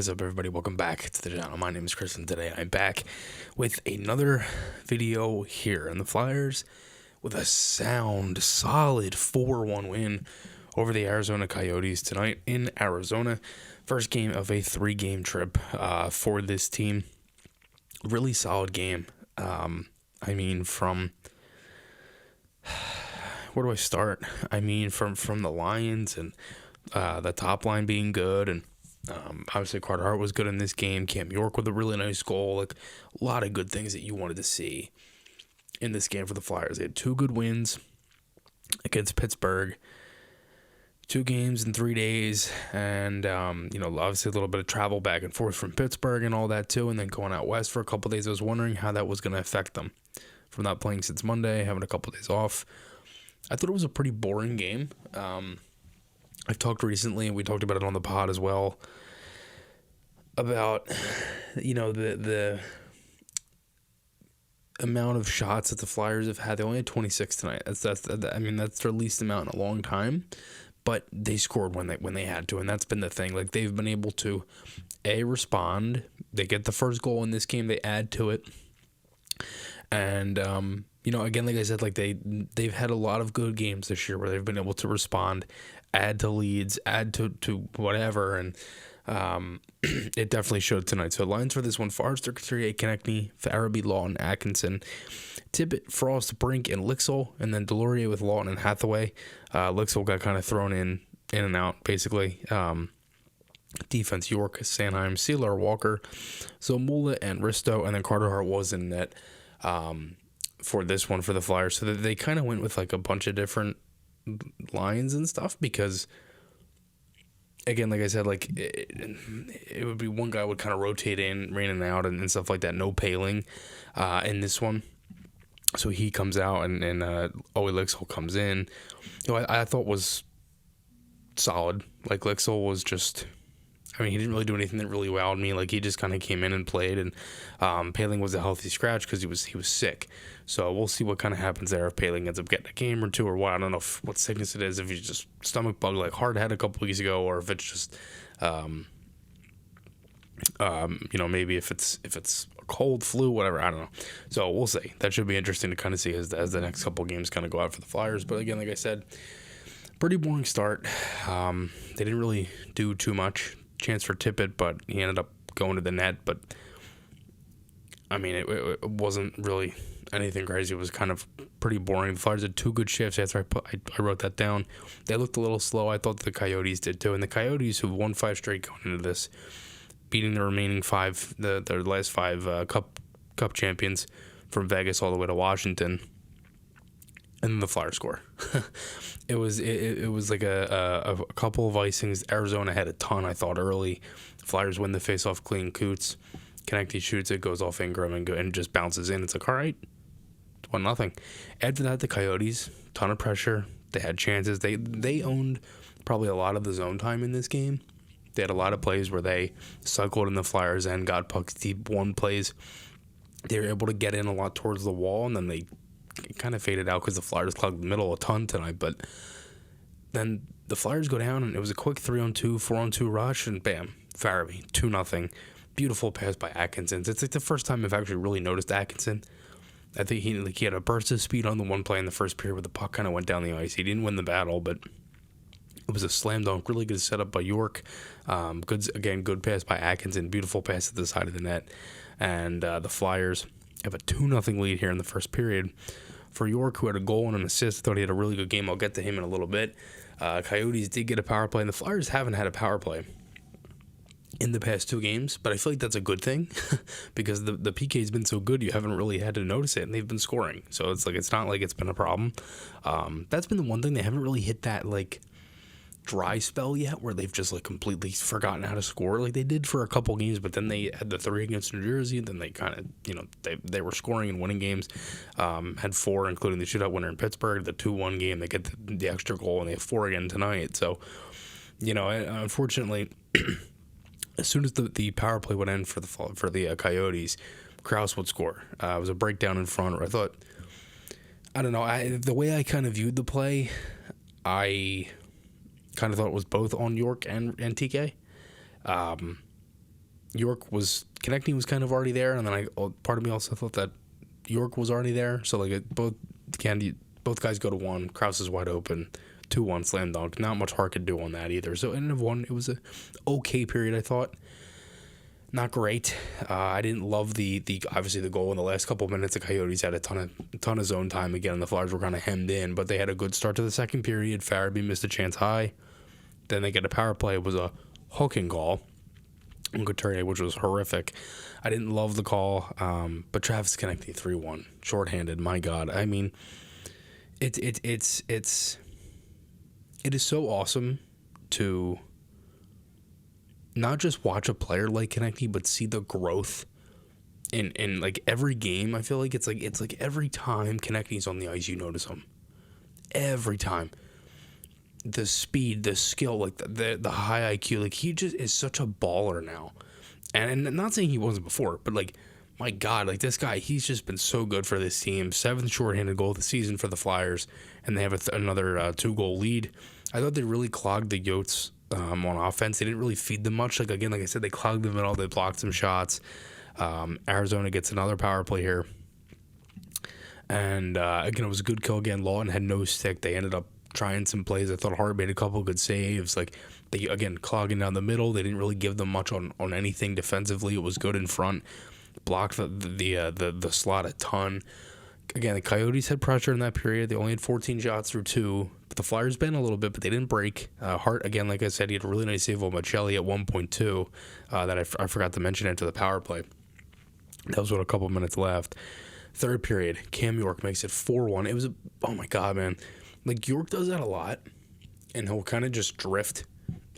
What is up, everybody? Welcome back to the channel. My name is Chris, and today I'm back with another video here in the Flyers with a sound, solid 4-1 win over the Arizona Coyotes tonight in Arizona. First game of a 3-game trip for this team. Really solid game. From where do I start? From the Lions and the top line being good, and obviously Carter Hart was good in this game. Cam York with a really nice goal. Like, a lot of good things that you wanted to see in this game for the Flyers. They had 2 good wins against Pittsburgh. 2 games in 3 days, and obviously a little bit of travel back and forth from Pittsburgh and all that too, and then going out west for a couple days. I was wondering how that was going to affect them from not playing since Monday, having a couple days off. I thought it was a pretty boring game. I've talked recently, and we talked about it on the pod as well, about the amount of shots that the Flyers have had. They only had 26 tonight. That's their least amount in a long time. But they scored when they had to, and that's been the thing. Like, they've been able to respond. They get the first goal in this game, they add to it, and again, like I said, like they've had a lot of good games this year where they've been able to respond, add to leads, add to whatever, and it definitely showed tonight. So lines for this one: Forrester, Couturier, Konechny, Farabee, Lawton, Atkinson, Tippett, Frost, Brink, and Lixel, and then Delorier with Lawton and Hathaway. Lixel got kind of thrown in and out, basically. Defense: York, Sanheim, Sealer, Walker, Zomula, and Risto, and then Carter Hart was in net for this one for the Flyers. So they kind of went with like a bunch of different lines and stuff, because again, like I said, like it would be one guy would kind of rotate in and out and stuff like that. No Paling in this one. So he comes out, and Owe Lixel comes in. I thought was solid. Like, Lixel was just, he didn't really do anything that really wowed me. Like, he just kind of came in and played, and Paling was a healthy scratch because he was sick. So we'll see what kind of happens there if Paling ends up getting a game or two or what. I don't know what sickness it is, if he's just stomach bug like Hart had a couple weeks ago, or if it's just maybe if it's a cold, flu, whatever, I don't know. So we'll see. That should be interesting to kind of see as the next couple games kind of go out for the Flyers. But again, like I said, pretty boring start. They didn't really do too much. Chance for Tippett, but he ended up going to the net. But it wasn't really anything crazy. It was kind of pretty boring. The Flyers had 2 good shifts. After I wrote that down, they looked a little slow. I thought the Coyotes did too, and the Coyotes, who won 5 straight going into this, beating the remaining 5, their last 5 cup champions from Vegas all the way to Washington, and then the Flyers score. It was like a couple of icings. Arizona had a ton, I thought, early. The Flyers win the faceoff clean. Coots, Konechny shoots it, goes off Ingram and just bounces in. It's like, all right, 1-0. After that, the Coyotes, ton of pressure. They had chances. They owned probably a lot of the zone time in this game. They had a lot of plays where they cycled in the Flyers and got pucks deep, won plays. They were able to get in a lot towards the wall, and then they kind of faded out because the Flyers clogged the middle a ton tonight. But then the Flyers go down, and it was a quick 3-on-2, 4-on-2 rush, and bam, Farabee, 2-0. Beautiful pass by Atkinson. It's like the first time I've actually really noticed Atkinson. I think he had a burst of speed on the one play in the first period where the puck kind of went down the ice. He didn't win the battle, but it was a slam dunk. Really good setup by York. Good pass by Atkinson. Beautiful pass at the side of the net. And the Flyers have a 2-0 lead here in the first period. For York, who had a goal and an assist, I thought he had a really good game. I'll get to him in a little bit. Coyotes did get a power play, and the Flyers haven't had a power play in the past 2 games, but I feel like that's a good thing because the PK's been so good, you haven't really had to notice it, and they've been scoring. So it's not like it's been a problem. That's been the one thing. They haven't really hit that like dry spell yet where they've just like completely forgotten how to score like they did for a couple games, but then they had the 3 against New Jersey, and then they kind of they were scoring and winning games. Had 4, including the shootout winner in Pittsburgh, the 2-1 game. They get the extra goal, and they have 4 again tonight. So unfortunately as soon as the power play would end for the Coyotes, Krause would score. It was a breakdown in front where I thought, the way I kind of viewed the play, I kind of thought it was both on York and TK. Konechny was kind of already there, and then part of me also thought that York was already there. So like both guys go to one. Krause is wide open, 2-1 slam dunk. Not much Hart could do on that either. So end of one, it was a okay period, I thought. Not great. I didn't love the obviously the goal in the last couple of minutes. The Coyotes had a ton of zone time again, and the Flyers were kind of hemmed in. But they had a good start to the second period. Farabee missed a chance high. Then they get a power play. It was a hooking call on Couturier, which was horrific. I didn't love the call, but Travis Konechny 3-1 shorthanded. My God, I mean, it is so awesome to not just watch a player like Konechny, but see the growth in like every game. I feel like it's like every time Konechny's on the ice, you notice him. Every time. The speed, the skill, like the high IQ, like he just is such a baller now. And not saying he wasn't before, but like, my God, like this guy, he's just been so good for this team. 7th shorthanded goal of the season for the Flyers, and they have another 2-goal lead. I thought they really clogged the Yotes on offense. They didn't really feed them much. Like I said, they clogged them at all. They blocked some shots. Arizona gets another power play here. And again, it was a good kill again. Lawton had no stick. They ended up trying some plays. I thought Hart made a couple good saves. Like they again clogging down the middle. They didn't really give them much on anything defensively. It was good in front. Blocked the slot a ton. Again, the Coyotes had pressure in that period. They only had 14 shots through 2. But the Flyers bent a little bit, but they didn't break. Hart, again, like I said, he had a really nice save on Michelli at 1.2 that I forgot to mention into the power play. That was with a couple minutes left. Third period, Cam York makes it 4-1. It was, oh my God, man. Like, York does that a lot, and he'll kind of just drift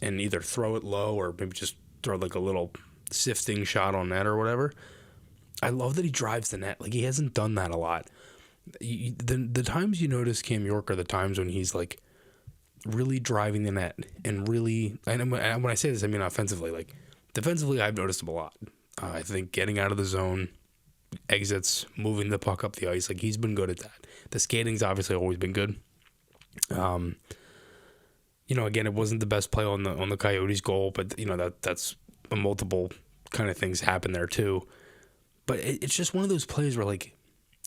and either throw it low or maybe just throw like a little sifting shot on net or whatever. I love that he drives the net. Like, he hasn't done that a lot. The times you notice Cam York are the times when he's, like, really driving the net and really... And when I say this, I mean offensively. Like, defensively, I've noticed him a lot. I think getting out of the zone, exits, moving the puck up the ice, like, he's been good at that. The skating's obviously always been good. Again, it wasn't the best play on the Coyotes goal, but, that's multiple kind of things happen there, too. But it's just one of those plays where, like,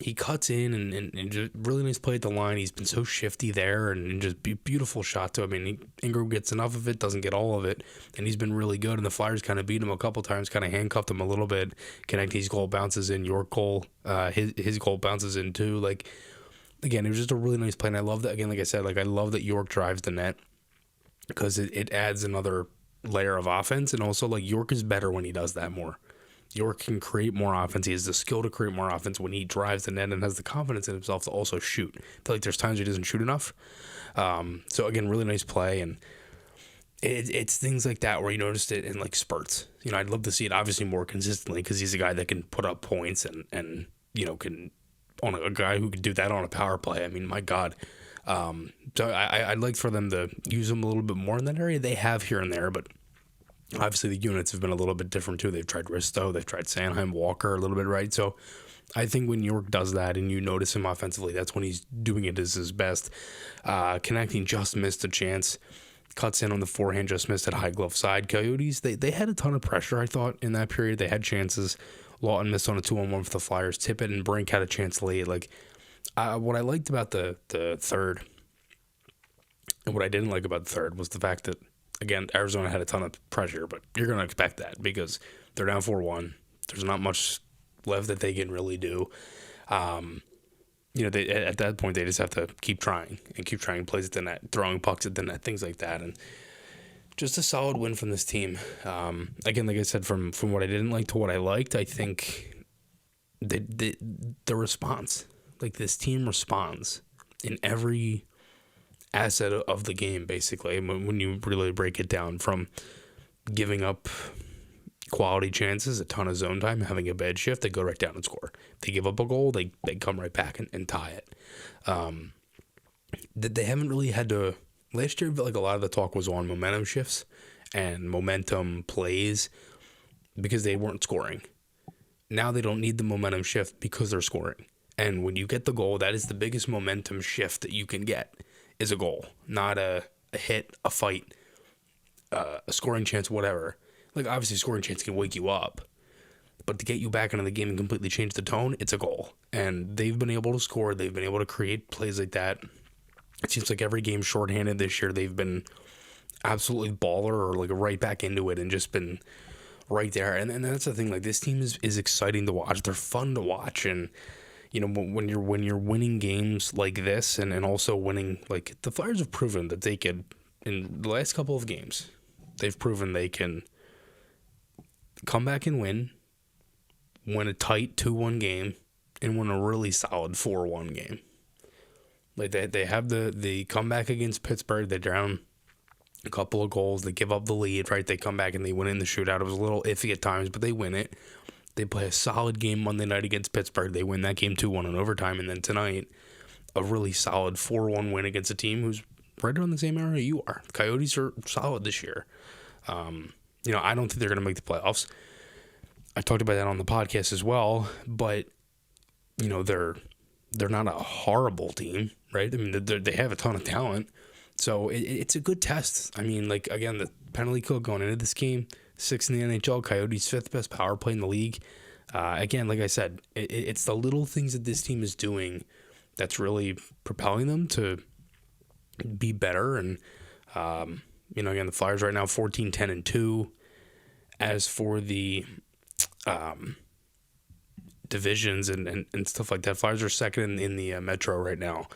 he cuts in and just really nice play at the line. He's been so shifty there and just beautiful shot, too. I mean, Ingram gets enough of it, doesn't get all of it, and he's been really good. And the Flyers kind of beat him a couple times, kind of handcuffed him a little bit. Konechny's goal bounces in, York goal, his goal bounces in, too. Like, again, it was just a really nice play, and I love that. Again, like I said, like I love that York drives the net because it adds another layer of offense, and also, like, York is better when he does that more. York can create more offense. He has the skill to create more offense when he drives the net and has the confidence in himself to also shoot. I feel like there's times he doesn't shoot enough. So, again, really nice play, and it's things like that where you noticed it in, like, spurts. I'd love to see it obviously more consistently because he's a guy that can put up points and can... on a guy who could do that on a power play. I mean, my God. So I'd like for them to use him a little bit more in that area. They have here and there, but obviously the units have been a little bit different too. They've tried Risto, they've tried Sanheim, Walker a little bit, right? So I think when York does that and you notice him offensively, that's when he's doing it as his best. Konechny just missed a chance. Cuts in on the forehand, just missed at high glove side. Coyotes, they had a ton of pressure, I thought, in that period. They had chances. Lawton missed on a 2-on-1 for the Flyers. Tippett and Brink had a chance late. Like, what I liked about the third, and what I didn't like about the third, was the fact that, again, Arizona had a ton of pressure, but you're going to expect that because they're down 4-1. There's not much left that they can really do. They at that point, they just have to keep trying plays at the net, throwing pucks at the net, things like that. And just a solid win from this team. Again, like I said, from what I didn't like to what I liked, I think the response, like this team responds in every asset of the game, basically, when you really break it down, from giving up quality chances, a ton of zone time, having a bad shift, they go right down and score. They give up a goal, they come right back and tie it. They haven't really had to... Last year, like, a lot of the talk was on momentum shifts and momentum plays because they weren't scoring. Now they don't need the momentum shift because they're scoring. And when you get the goal, that is the biggest momentum shift that you can get, is a goal, not a hit, a fight, a scoring chance, whatever. Like, obviously, scoring chance can wake you up, but to get you back into the game and completely change the tone, it's a goal. And they've been able to score. They've been able to create plays like that. It seems like every game shorthanded this year, they've been absolutely baller or like right back into it and just been right there. And that's the thing. Like, this team is exciting to watch. They're fun to watch. And, you know, when you're winning games like this and also winning, like, the Flyers have proven that they can, in the last couple of games, they've proven they can come back and win a tight 2-1 game, and win a really solid 4-1 game. Like, they have the comeback against Pittsburgh. They're down a couple of goals. They give up the lead, right? They come back and they win in the shootout. It was a little iffy at times, but they win it. They play a solid game Monday night against Pittsburgh. They win that game 2-1 in overtime. And then tonight, a really solid 4-1 win against a team who's right around the same area you are. The Coyotes are solid this year. You know, I don't think they're going to make the playoffs. I talked about that on the podcast as well, but, you know, they're not a horrible team, right? I mean, they have a ton of talent, so it's a good test. I mean, like, again, the penalty kill going into this game, 6th in the NHL, Coyotes 5th best power play in the league. Again, like I said, it's the little things that this team is doing that's really propelling them to be better. And, you know, again, the Flyers right now, 14-10-2. As for the divisions and stuff like that, Flyers are second in the Metro right now.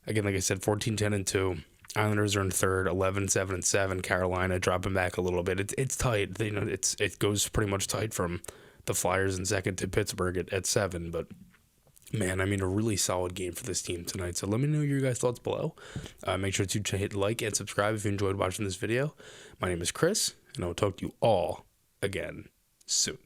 Again, like I said, 14-10-2. Islanders are in third, 11-7-7. Carolina dropping back a little bit. It's tight. You know, it goes pretty much tight from the Flyers in second to Pittsburgh at 7. But man, I mean, a really solid game for this team tonight. So let me know your guys' thoughts below. Make sure to hit like and subscribe if you enjoyed watching this video. My name is Chris, and I will talk to you all again soon.